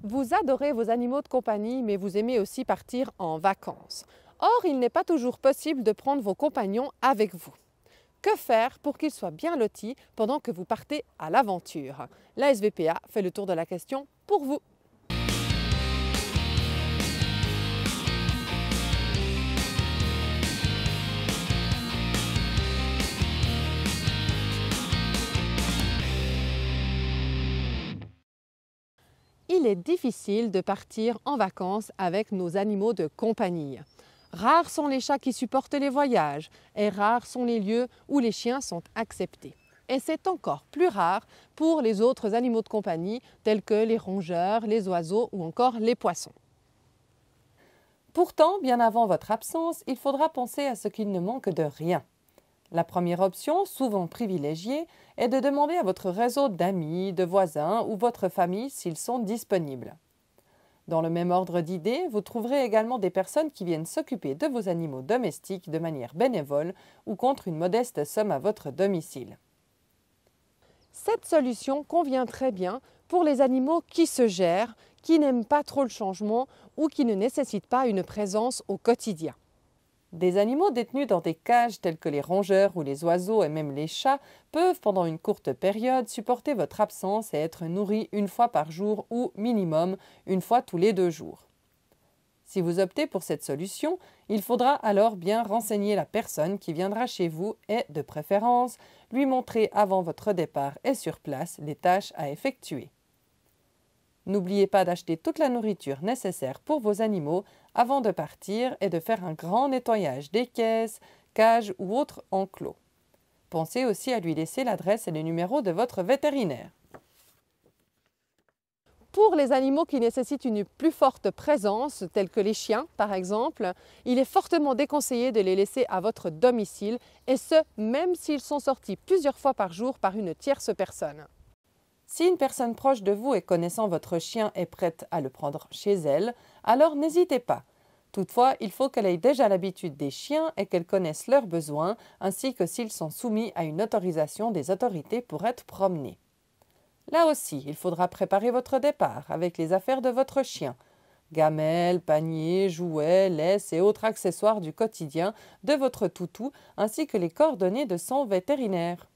Vous adorez vos animaux de compagnie, mais vous aimez aussi partir en vacances. Or, il n'est pas toujours possible de prendre vos compagnons avec vous. Que faire pour qu'ils soient bien lotis pendant que vous partez à l'aventure? La SVPA fait le tour de la question pour vous. Il est difficile de partir en vacances avec nos animaux de compagnie. Rares sont les chats qui supportent les voyages et rares sont les lieux où les chiens sont acceptés. Et c'est encore plus rare pour les autres animaux de compagnie tels que les rongeurs, les oiseaux ou encore les poissons. Pourtant, bien avant votre absence, il faudra penser à ce qu'il ne manque de rien. La première option, souvent privilégiée, est de demander à votre réseau d'amis, de voisins ou votre famille s'ils sont disponibles. Dans le même ordre d'idées, vous trouverez également des personnes qui viennent s'occuper de vos animaux domestiques de manière bénévole ou contre une modeste somme à votre domicile. Cette solution convient très bien pour les animaux qui se gèrent, qui n'aiment pas trop le changement ou qui ne nécessitent pas une présence au quotidien. Des animaux détenus dans des cages tels que les rongeurs ou les oiseaux et même les chats peuvent pendant une courte période supporter votre absence et être nourris une fois par jour ou minimum une fois tous les 2 jours. Si vous optez pour cette solution, il faudra alors bien renseigner la personne qui viendra chez vous et, de préférence, lui montrer avant votre départ et sur place les tâches à effectuer. N'oubliez pas d'acheter toute la nourriture nécessaire pour vos animaux avant de partir et de faire un grand nettoyage des caisses, cages ou autres enclos. Pensez aussi à lui laisser l'adresse et le numéro de votre vétérinaire. Pour les animaux qui nécessitent une plus forte présence, tels que les chiens par exemple, il est fortement déconseillé de les laisser à votre domicile, et ce, même s'ils sont sortis plusieurs fois par jour par une tierce personne. Si une personne proche de vous et connaissant votre chien est prête à le prendre chez elle, alors n'hésitez pas. Toutefois, il faut qu'elle ait déjà l'habitude des chiens et qu'elle connaisse leurs besoins, ainsi que s'ils sont soumis à une autorisation des autorités pour être promenés. Là aussi, il faudra préparer votre départ avec les affaires de votre chien. Gamelles, paniers, jouets, laisses et autres accessoires du quotidien de votre toutou, ainsi que les coordonnées de son vétérinaire.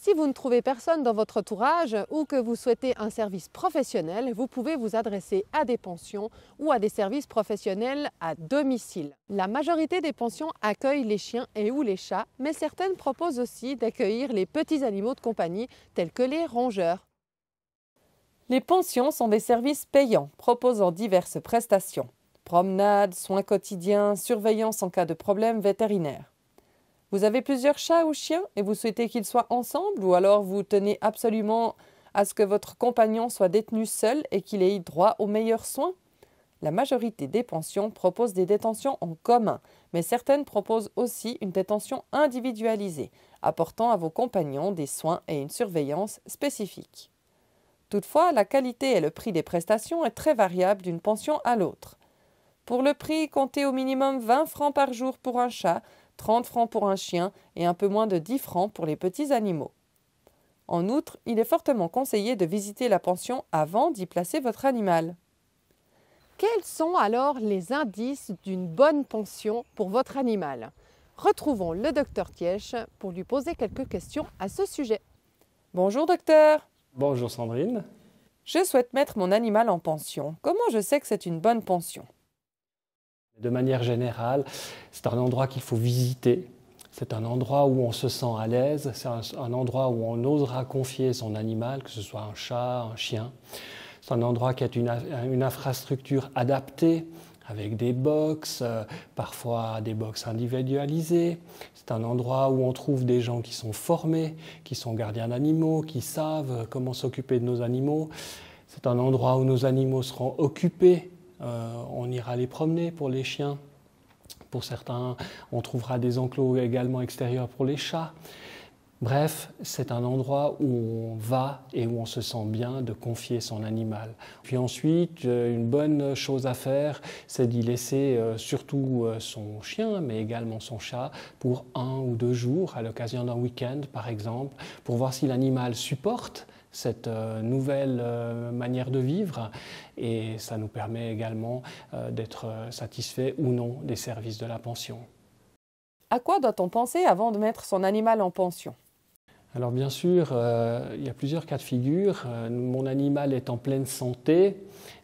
Si vous ne trouvez personne dans votre entourage ou que vous souhaitez un service professionnel, vous pouvez vous adresser à des pensions ou à des services professionnels à domicile. La majorité des pensions accueillent les chiens et ou les chats, mais certaines proposent aussi d'accueillir les petits animaux de compagnie tels que les rongeurs. Les pensions sont des services payants proposant diverses prestations. Promenades, soins quotidiens, surveillance en cas de problème vétérinaire. Vous avez plusieurs chats ou chiens et vous souhaitez qu'ils soient ensemble, ou alors vous tenez absolument à ce que votre compagnon soit détenu seul et qu'il ait droit aux meilleurs soins? La majorité des pensions proposent des détentions en commun, mais certaines proposent aussi une détention individualisée, apportant à vos compagnons des soins et une surveillance spécifiques. Toutefois, la qualité et le prix des prestations est très variable d'une pension à l'autre. Pour le prix, comptez au minimum 20 francs par jour pour un chat, 30 francs pour un chien et un peu moins de 10 francs pour les petits animaux. En outre, il est fortement conseillé de visiter la pension avant d'y placer votre animal. Quels sont alors les indices d'une bonne pension pour votre animal? Retrouvons le docteur Tièche pour lui poser quelques questions à ce sujet. Bonjour docteur. Bonjour Sandrine. Je souhaite mettre mon animal en pension. Comment je sais que c'est une bonne pension? De manière générale, c'est un endroit qu'il faut visiter. C'est un endroit où on se sent à l'aise. C'est un endroit où on osera confier son animal, que ce soit un chat, un chien. C'est un endroit qui a une infrastructure adaptée, avec des box, parfois des box individualisées. C'est un endroit où on trouve des gens qui sont formés, qui sont gardiens d'animaux, qui savent comment s'occuper de nos animaux. C'est un endroit où nos animaux seront occupés. On ira les promener pour les chiens. Pour certains, on trouvera des enclos également extérieurs pour les chats. Bref, c'est un endroit où on va et où on se sent bien de confier son animal. Puis ensuite, une bonne chose à faire, c'est d'y laisser surtout son chien, mais également son chat, pour 1 ou 2 jours, à l'occasion d'un week-end par exemple, pour voir si l'animal supporte cette nouvelle manière de vivre et ça nous permet également d'être satisfait ou non des services de la pension. À quoi doit-on penser avant de mettre son animal en pension? Alors bien sûr, il y a plusieurs cas de figure. Mon animal est en pleine santé,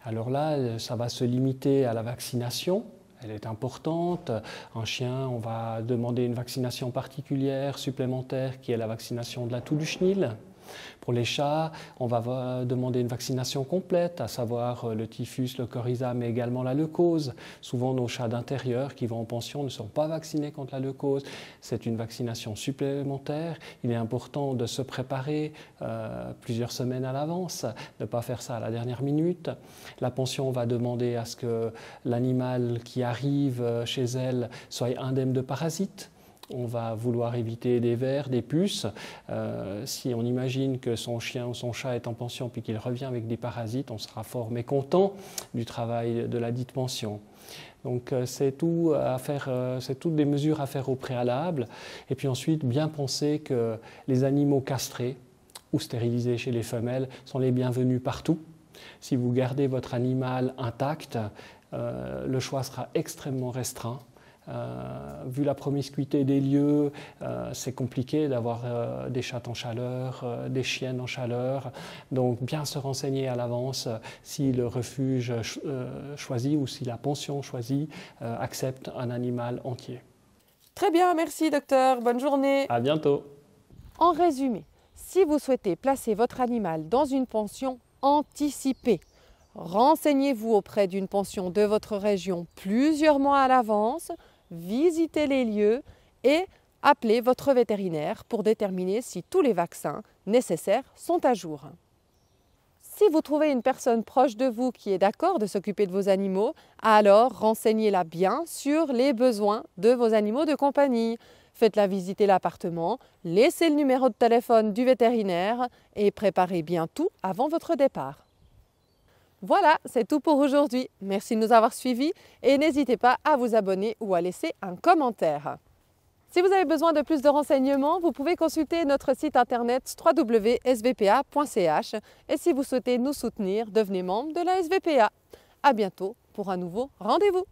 alors là, ça va se limiter à la vaccination. Elle est importante. Un chien, on va demander une vaccination particulière, supplémentaire, qui est la vaccination de la toux du chenil. Pour les chats, on va demander une vaccination complète, à savoir le typhus, le coryza, mais également la leucose. Souvent, nos chats d'intérieur qui vont en pension ne sont pas vaccinés contre la leucose. C'est une vaccination supplémentaire. Il est important de se préparer plusieurs semaines à l'avance, de ne pas faire ça à la dernière minute. La pension va demander à ce que l'animal qui arrive chez elle soit indemne de parasites. On va vouloir éviter des vers, des puces. Si on imagine que son chien ou son chat est en pension puis qu'il revient avec des parasites, on sera fort mécontent du travail de la dite pension. Donc c'est toutes des mesures à faire au préalable. Et puis ensuite, bien penser que les animaux castrés ou stérilisés chez les femelles sont les bienvenus partout. Si vous gardez votre animal intact, le choix sera extrêmement restreint. Vu la promiscuité des lieux, c'est compliqué d'avoir des chats en chaleur, des chiennes en chaleur. Donc bien se renseigner à l'avance si le refuge choisi ou si la pension choisie accepte un animal entier. Très bien, merci docteur. Bonne journée. À bientôt. En résumé, si vous souhaitez placer votre animal dans une pension anticipée, renseignez-vous auprès d'une pension de votre région plusieurs mois à l'avance, visitez les lieux et appelez votre vétérinaire pour déterminer si tous les vaccins nécessaires sont à jour. Si vous trouvez une personne proche de vous qui est d'accord de s'occuper de vos animaux, alors renseignez-la bien sur les besoins de vos animaux de compagnie. Faites-la visiter l'appartement, laissez le numéro de téléphone du vétérinaire et préparez bien tout avant votre départ. Voilà, c'est tout pour aujourd'hui. Merci de nous avoir suivis et n'hésitez pas à vous abonner ou à laisser un commentaire. Si vous avez besoin de plus de renseignements, vous pouvez consulter notre site internet www.svpa.ch et si vous souhaitez nous soutenir, devenez membre de la SVPA. À bientôt pour un nouveau rendez-vous.